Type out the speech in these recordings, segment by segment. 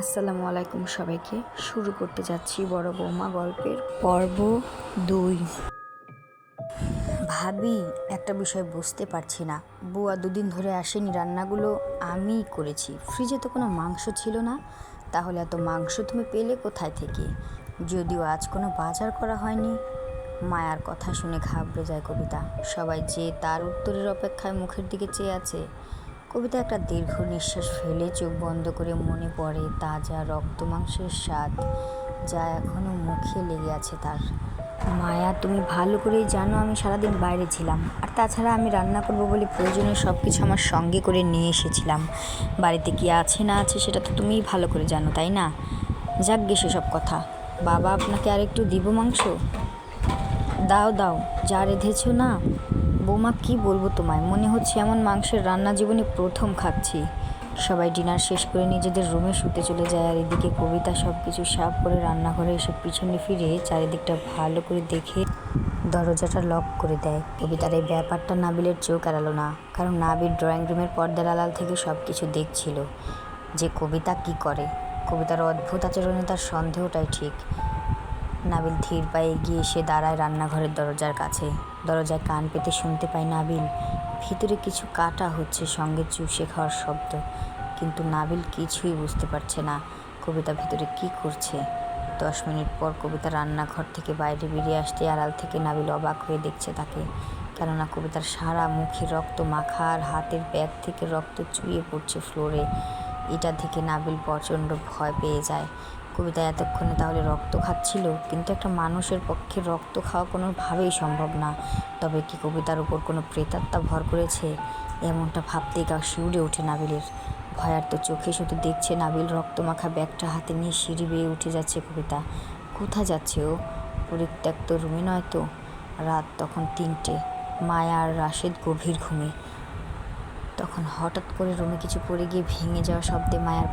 আসসালামু আলাইকুম সবাইকে। শুরু করতে যাচ্ছি বড় বৌমা গল্পের পর্ব 2। ভাবি, একটা বিষয় বুঝতে পারছি না। বুয়া দুদিন ধরে আসেনি, রান্নাগুলো আমিই করেছি। ফ্রিজে তো কোনো মাংস ছিল না, তাহলে এত মাংস তুমি পেলে কোথায় থেকে? যদিও আজ কোনো বাজার করা হয়নি। মায়ার কথা শুনে ঘাবড়ে যায় কবিতা। সবাই যে তার উত্তরের অপেক্ষায় মুখের দিকে চেয়ে আছে। কবিতা একটা দীর্ঘ নিঃশ্বাস ফেলে চোখ বন্ধ করে মনে পড়ে তাজা রক্ত মাংসের স্বাদ, যা এখনও মুখে লেগে আছে তার। মায়া, তুমি ভালো করেই জানো আমি সারাদিন বাইরে ছিলাম, আর তাছাড়া আমি রান্না করবো বলে প্রয়োজনীয় সব কিছু আমার সঙ্গে করে নিয়ে এসেছিলাম। বাড়িতে কি আছে না আছে সেটা তো তুমিই ভালো করে জানো, তাই না? যাক গে সেসব কথা। বাবা, আপনাকে আর একটু দিব মাংস? দাও দাও, যা রেঁধেছো না। বৌমা, কি বলবো তোমায়, মনে হচ্ছে এমন মাংসের রান্না জীবনে প্রথম খাচ্ছি। সবাই ডিনার শেষ করে নিজেদের রুমে শুতে চলে যায়, আর এদিকে কবিতা সব কিছু সাফ করে রান্নাঘরে এসে পিছনে ফিরে চারিদিকটা ভালো করে দেখে দরজাটা লক করে দেয়। কবিতার এই ব্যাপারটা নাবিলের চোখ এড়ালো না, কারণ নাবিল ড্রয়িং রুমের পর্দার আড়াল থেকে সব কিছু দেখছিল যে কবিতা কি করে। কবিতার অদ্ভুত আচরণে তার সন্দেহটাই ঠিক। নাবিল ধীর পায়ে এগিয়ে এসে দাঁড়ায় রান্নাঘরের দরজার কাছে। দরজায় কান পেতে শুনতে পায় নাবিল, ভিতরে কিছু কাটা হচ্ছে, সঙ্গে চুষে খাওয়ার শব্দ। কিন্তু নাবিল কিছুই বুঝতে পারছে না কবিতা ভিতরে কি করছে। 10 মিনিট পর কবিতা রান্নাঘর থেকে বাইরে বেরিয়ে আসতে আড়াল থেকে নাবিল অবাক হয়ে দেখছে তাকে। কেননা কবিতার সারা মুখে রক্ত মাখা, আর হাতের ব্যাগ থেকে রক্ত চুইয়ে পড়ছে ফ্লোরে। এটা থেকে নাবিল প্রচণ্ড ভয় পেয়ে যায়। কবিতা এতক্ষণে তাহলে রক্ত খাচ্ছিল, কিন্তু একটা মানুষের পক্ষে রক্ত খাওয়া কোনোভাবেই সম্ভব না। তবে কি কবিতার উপর কোনো প্রেতাত্মা ভর করেছে? এমনটা ভাবতেই গা শিউরে ওঠে নাবিলের। ভয়ার্ত চোখে শুধু দেখছে নাবিল রক্তমাখা ব্যাগটা হাতে নিয়ে সিঁড়ি বেয়ে উঠে যাচ্ছে কবিতা। কোথা যাচ্ছে ও? পরিত্যক্ত রুমে নয় তো? রাত তখন 3টে। মায়া আর রাশেদ গভীর ঘুমে। তখন হঠাৎ করে রুমে কিছু পড়ে গিয়ে ভেঙে যাওয়া শব্দে মায়ার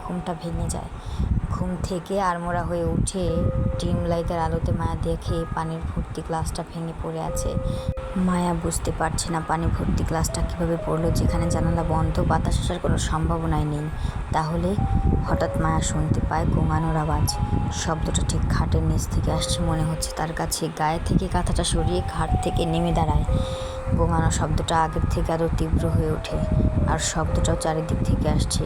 ঘুমটা ভেঙে যায়। ঘুম থেকে আড়মোড়া হয়ে উঠে ডিম লাইটের আলোতে মায়া দেখে পানির ভর্তি গ্লাসটা ভেঙে পড়ে আছে। মায়া বুঝতে পারছে না পানি ভর্তি গ্লাসটা কীভাবে পড়লো, যেখানে জানালা বন্ধ, বাতাস আসার কোনো সম্ভাবনাই নেই। তাহলে হঠাৎ মায়া শুনতে পায় গোঙানোর আওয়াজ। শব্দটা ঠিক খাটের নিচ থেকে আসছে মনে হচ্ছে তার কাছে। গায়ে থেকে কাঁথাটা সরিয়ে খাট থেকে নেমে দাঁড়ায়। গোঙানো শব্দটা আগের থেকে আরও তীব্র হয়ে ওঠে, আর শব্দটাও চারিদিক থেকে আসছে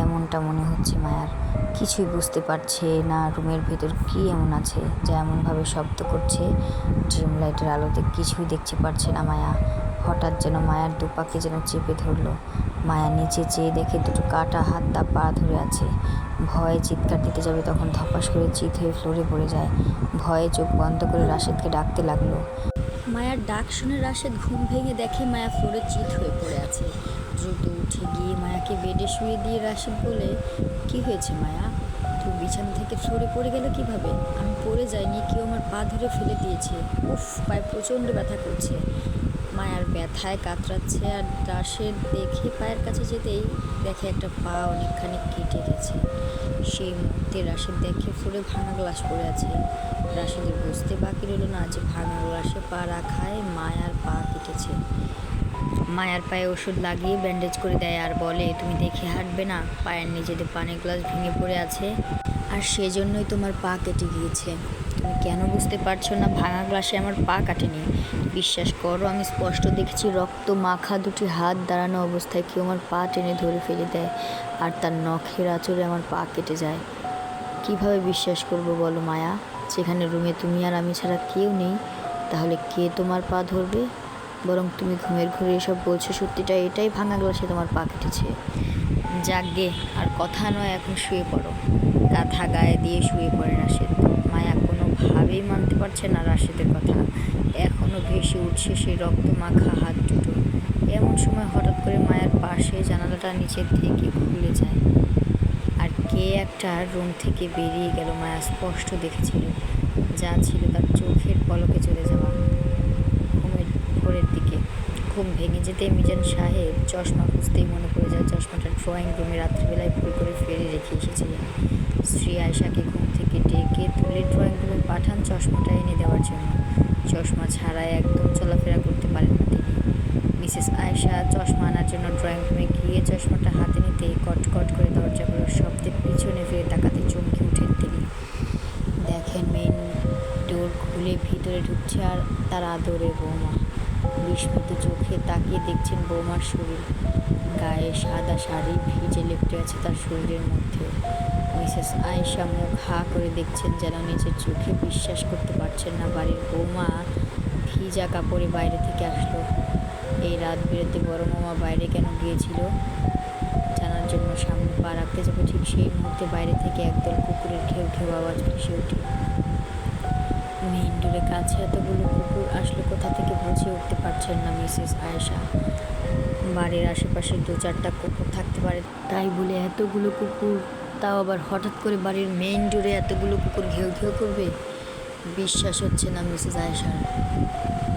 এমনটা মনে হচ্ছে মায়ার। কিছুই বুঝতে পারছে না রুমের ভেতর কী এমন আছে যা এমনভাবে শব্দ করছে। ড্রিম লাইটের আলোতে কিছুই দেখতে পারছে না মায়া। হঠাৎ যেন মায়ার দুপাকে যেন চেপে ধরলো। মায়া নিচে চেয়ে দেখে দুটো কাটা হাত তার পা ধরে আছে। ভয়ে চিৎকার দিতে যাবে তখন ধপাস করে চিৎ হয়ে ফ্লোরে পড়ে যায়। ভয়ে চোখ বন্ধ করে রাশেদকে ডাকতে লাগলো। মায়ার ডাক শুনে রাশেদ ঘুম ভেঙে দেখে মায়া ফ্লোরে চিৎ হয়ে পড়ে আছে। দ্রুত উঠে গিয়ে মায়াকে বেডে শুয়ে দিয়ে রাশেদ বলে, কি হয়েছে মায়া? তুই বিছানা থেকে ফ্লোরে পড়ে গেল কিভাবে? আমি পড়ে যাইনি, কেউ আমার পা ধরে ফেলে দিয়েছে। উফ, পায়ে প্রচণ্ড ব্যথা করছে। মায়ার ব্যথায় কাতরাচ্ছে, আর রাশেদ দেখে পায়ের কাছে যেতেই দেখে একটা পা অনেকখানি কেটে গেছে। সেই মুহূর্তে রাশেদ দেখে ফ্লোরে ভাঙা গ্লাস পড়ে আছে। রাশেদের বুঝতে বাকি রইল না যে ভাঙা গ্লাসে পা রাখায় মায়ার পা কেটেছে। মায়ার পায়ে ওষুধ লাগিয়ে ব্যান্ডেজ করে দেয় আর বলে, তুমি দেখে হাঁটবে না? পায়ের নিচে পানির গ্লাস ভেঙে পড়ে আছে, আর সেজন্যই তোমার পা কেটে গিয়েছে। তুমি কেন বুঝতে পারছো না ভাঙা গ্লাসে আমার পা কাটেনি? বিশ্বাস করো, আমি স্পষ্ট দেখেছি রক্ত মাখা দুটি হাত দাঁড়ানো অবস্থায় কেউ আমার পা টেনে ধরে ফেলে দেয়, আর তার নখের আঁচড়ে আমার পা কেটে যায়। কিভাবে বিশ্বাস করবো বলো মায়া? যেখানে রুমে তুমি আর আমি ছাড়া কেউ নেই, তাহলে কে তোমার পা ধরবে? বরং তুমি ঘুমের ঘুরে এসব বলছো সত্যিটা এটাই ভাঙা গ্লাসে তোমার পা কেটেছে। যাকগে, আর কথা নয়, এখন শুয়ে পড়ো। কাঁথা গায়ে দিয়ে শুয়ে পড়ে রাশেদ। মায়া কোনোভাবেই মানতে পারছে না রাশেদের কথা। এখনও ভেসে উঠছে সেই রক্ত মাখা হাত দুটো। এমন সময় হঠাৎ করে মায়ার পাশে জানালাটা নিচের থেকে খুলে যায়, আর কে একটা রুম থেকে বেরিয়ে গেল। মায়া স্পষ্ট দেখেছিল, যা ছিল তার চোখের পলকে চলে যাওয়া। ভোরের দিকে ঘুম ভেঙে যেতে মিজান সাহেব চশমা খুঁজতেই মনে পড়ে যায় চশমাটা ড্রয়িং রুমে রাত্রিবেলায় ভুল করে ফেলে রেখে এসেছিলেন। স্ত্রী আয়শাকে ঘুম থেকে ডেকে তুলে ড্রয়িং রুমে পাঠান চশমাটা এনে দেওয়ার জন্য। চশমা ছাড়াই একদম চলাফেরা করতে পারেন না তিনি। মিসেস আয়শা চশমা আনার জন্য ড্রয়িং রুমে গিয়ে চশমাটা হাতে নিতেই কটকট করে দরজাগুলোর শব্দে পিছনে ভিতরে ঢুকছে আর তার আদরের বৌমা। বিস্মিত চোখে তাকিয়ে দেখছেন বৌমার শরীর, গায়ে সাদা শাড়ি ভিজে লেপ্টে আছে তার শরীরের মধ্যে। মিসেস আয়েশা মুখ হা করে দেখছেন, যেন নিজের চোখে বিশ্বাস করতে পারছেন না বাড়ির বৌমা ভিজা কাপড়ে বাইরে থেকে আসলো। এই রাত বিরেতে বড় মামা বাইরে কেন গিয়েছিল জানার জন্য সামনে পা রাখতে যাবে, ঠিক সেই মুহূর্তে বাইরে থেকে একদল কুকুরের ঘেউ ঘেউ আওয়াজ ভেসে ওঠে। মেইন ডোরের কাছে এতগুলো কুকুর আসলে কোথা থেকে বুঝে উঠতে পারছেন না মিসেস আয়েশা। বাড়ির আশেপাশে 2-4টা কুকুর থাকতে পারে, তাই বলে এতগুলো কুকুর, তাও আবার হঠাৎ করে বাড়ির মেইন ডোরে এতগুলো কুকুর ঘেউ ঘেউ করবে? বিশ্বাস হচ্ছে না মিসেস আয়েশার।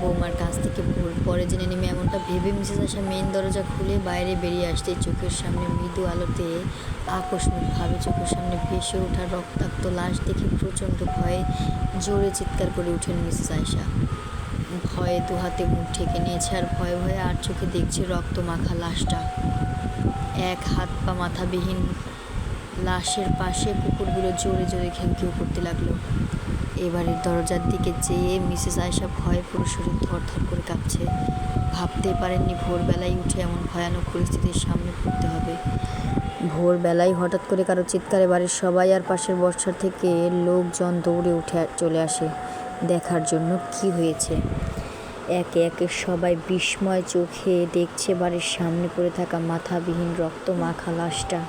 বৌমার কাছ থেকে ভুল পরে জেনে নেমে এমনটা ভেবে মিসেস আয়েশা মেইন দরজা খুলে বাইরে বেরিয়ে আসতে চোখের সামনে মৃদু আলোতে আকস্মিকভাবে চোখের সামনে ভেসে ওঠা রক্তাক্ত লাশ দেখে প্রচণ্ড ভয়ে জোরে চিৎকার করে ওঠেন মিসেস আয়েশা। ভয়ে দুহাতে মুখ ঢেকে নিয়েছে আর ভয়ে ভয়ে আর চোখে দেখছে রক্ত মাখা লাশটা। এক হাত পা মাথাবিহীন লাশের পাশে কুকুরগুলো জোরে জোরে ঘেউ ঘেউ করতে লাগলো। এবারের দরজার দিকে চেয়ে মিসেস আয়েশা ভয়ে পুরো শরীর থরথর করে কাঁপছে। ভাবতেই পারেননি ভোরবেলায় উঠে এমন ভয়ানক পরিস্থিতির সামনে পড়তে হবে। ভোরবেলায় হঠাৎ করে কারো চিৎকারে বাড়ির সবাই আর পাশের বর্ষার থেকে লোকজন দৌড়ে উঠে চলে আসে দেখার জন্য কি হয়েছে। একে একে সবাই বিস্ময় চোখে দেখছে বাড়ির সামনে পড়ে থাকা মাথাবিহীন রক্ত মাখা লাশটা।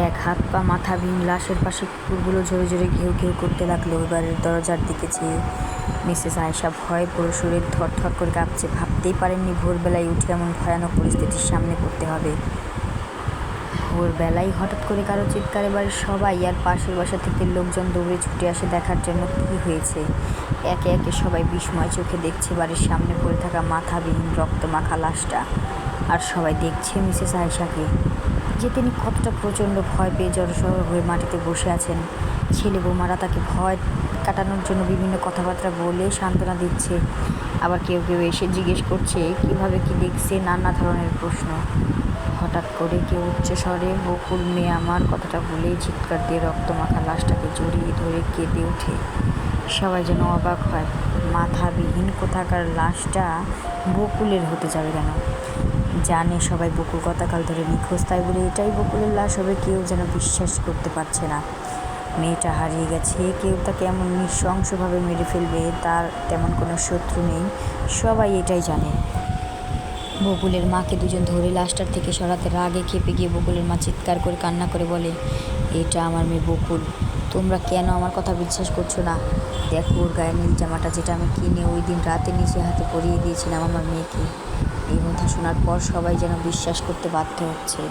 এক হাত পা মাথাবিহীন লাশের পাশে কুকুরগুলো জোরে জোরে ঘেউ ঘেউ করতে লাগলো। এবারের দরজার দিকে চেয়ে মিসেস আয়েশা ভয়ে পুরো শরীর থরথর করে কাঁপছে। ভাবতেই পারেননি ভোরবেলায় উঠে এমন ভয়ানক পরিস্থিতির সামনে পড়তে হবে। ভোরবেলায় হঠাৎ করে কারো চিৎকারে বাড়ির সবাই আর পাশের বাসা থেকে লোকজন দৌড়ে ছুটে আসে দেখার জন্য কী হয়েছে। একে একে সবাই বিস্ময় চোখে দেখছে বাড়ির সামনে পড়ে থাকা মাথাবিহীন রক্তমাখা লাশটা। আর সবাই দেখছে মিসেস আয়েশাকে, যে তিনি কতটা প্রচণ্ড ভয় পেয়ে জড়সড় হয়ে মাটিতে বসে আছেন। ছেলে বৌমারা তাকে ভয় কাটানোর জন্য বিভিন্ন কথাবার্তা বলে সান্ত্বনা দিচ্ছে। আবার কেউ কেউ এসে জিজ্ঞেস করছে কীভাবে কী দেখছে, নানা ধরনের প্রশ্ন। হঠাৎ করে কেউ উচ্চস্বরে বকুল মেয়ে আমার কথাটা বলেই চিৎকার দিয়ে রক্তমাখা লাশটাকে জড়িয়ে ধরে কেঁদে ওঠে। সবাই যেন অবাক হয়, মাথাবিহীন কোথাকার লাশটা বকুলের হতে যাবে কেন? জানে সবাই বকুল কতকাল ধরে নিখোঁজ, তাই বলে এটাই বকুলের লাশ হবে কেউ যেন বিশ্বাস করতে পারছে না। মেয়েটা হারিয়ে গেছে, কেউ তাকে এমন নৃশংসভাবে মেরে ফেলবে তার তেমন কোনো শত্রু নেই, সবাই এটাই জানে। বকুলের মাকে দুজন ধরে লাশটার থেকে সরাতে রাগে খেপে গিয়ে বকুলের মা চিৎকার করে কান্না করে বলে, এটা আমার মেয়ে বকুল, তোমরা কেন আমার কথা বিশ্বাস করছো না? দেখো ওর গায়ে নীল জামাটা, যেটা আমি কিনে ওই দিন রাতে নিজে হাতে পরিয়ে দিয়েছিলাম আমার মেয়েকে। এই কথা শোনার পর সবাই যেন বিশ্বাস করতে বাধ্য হচ্ছে।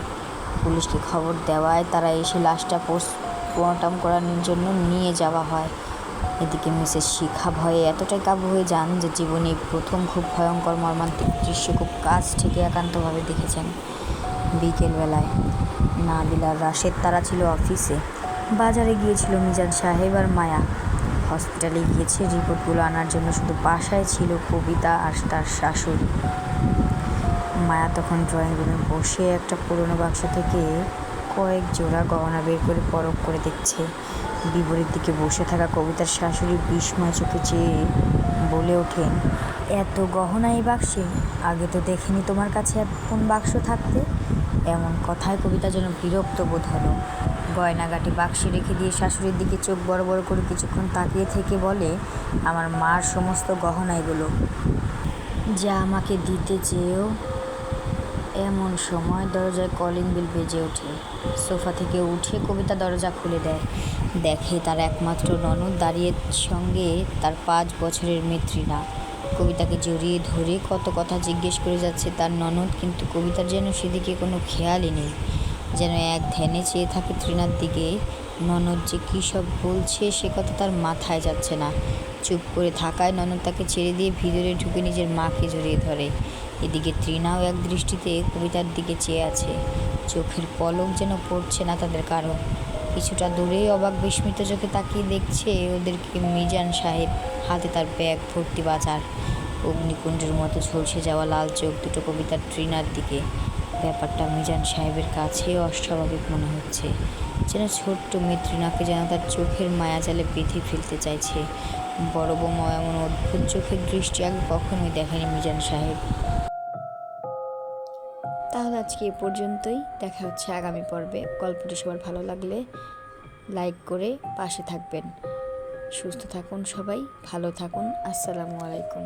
পুলিশকে খবর দেওয়ায় তারা এসে লাশটা পোস্টমর্টম করানোর জন্য নিয়ে যাওয়া হয়। এদিকে মিসেস শিখা ভয়ে এতটাই কাবু হয়ে যান যে জীবনে প্রথম খুব ভয়ঙ্কর মর্মান্তিক দৃশ্য খুব কাছ থেকে একান্তভাবে দেখেছেন। বিকেলবেলায় নাবিল আর রাশেদ তারা ছিল অফিসে, বাজারে গিয়েছিল মিজান সাহেব আর মায়া। হসপিটালে গিয়েছে রিপোর্টগুলো আনার জন্য, শুধু বাসায় ছিল কবিতা আর তার শাশুড়ি। মায়া তখন ড্রয়িং রুমে বসে একটা পুরনো বাক্স থেকে কয়েক জোড়া গহনা বের করে পরখ করে দেখছে। বিপরীত দিকে বসে থাকা কবিতার শাশুড়ি বিস্ময় চোখে চেয়ে বলে ওঠেন, এত গহনা এই বাক্সে? আগে তো দেখিনি তোমার কাছে কোন বাক্স থাকতে। এমন কথায় কবিতা যেন বিরক্ত বোধ হলো। গয়নাগাটি বাক্সে রেখে দিয়ে শাশুড়ির দিকে চোখ বড় বড় করে কিছুক্ষণ তাকিয়ে থেকে বলে, আমার মার সমস্ত গহনা এগুলো, যা আমাকে দিতে চেয়েও। এমন সময় দরজায় কলিং বেল বেজে ওঠে। সোফা থেকে উঠে কবিতা দরজা খুলে দেয়। দেখে তার একমাত্র ননদ দাঁড়িয়ে, সঙ্গে তার 5 বছরের মেয়ে তৃণা। কবিতাকে জড়িয়ে ধরে কত কথা জিজ্ঞেস করে যাচ্ছে তার ননদ, কিন্তু কবিতার যেন সেদিকে কোনো খেয়ালই নেই, যেন এক ধ্যানে চেয়ে থাকে তৃণার দিকে। ননদ যে কী সব বলছে সে কথা তার মাথায় যাচ্ছে না। চুপ করে থাকায় ননদ তাকে ছেড়ে দিয়ে ভিতরে ঢুকে নিজের মাকে জড়িয়ে ধরে। এদিকে তৃণাও এক দৃষ্টিতে কবিতার দিকে চেয়ে আছে, চোখের পলক যেন পড়ছে না তাদের কারো। কিছুটা দূরেই অবাক বিস্মিত চোখে তাকিয়ে দেখছে ওদেরকে মিজান সাহেব, হাতে তার ব্যাগ ভর্তি বাজার। অগ্নিকুণ্ডের মতো ঝলসে যাওয়া লাল চোখ দুটো কবিতার তৃণার দিকে। ব্যাপারটা মিজান সাহেবের কাছে অস্বাভাবিক মনে হচ্ছে। যেন ছোট্ট মৃত্যুনাকে যেন তার চোখের মায়াজালে বেঁধে ফেলতে চাইছে। বড় বৌমা এমন অদ্ভুত চোখের দৃষ্টি আগে কখনোই দেখেনি মিজান সাহেব। তাহলে আজকে এ পর্যন্তই, দেখা হচ্ছে আগামী পর্বে। গল্পটি সবার ভালো লাগলে লাইক করে পাশে থাকবেন। সুস্থ থাকুন সবাই, ভালো থাকুন। আসসালামু আলাইকুম।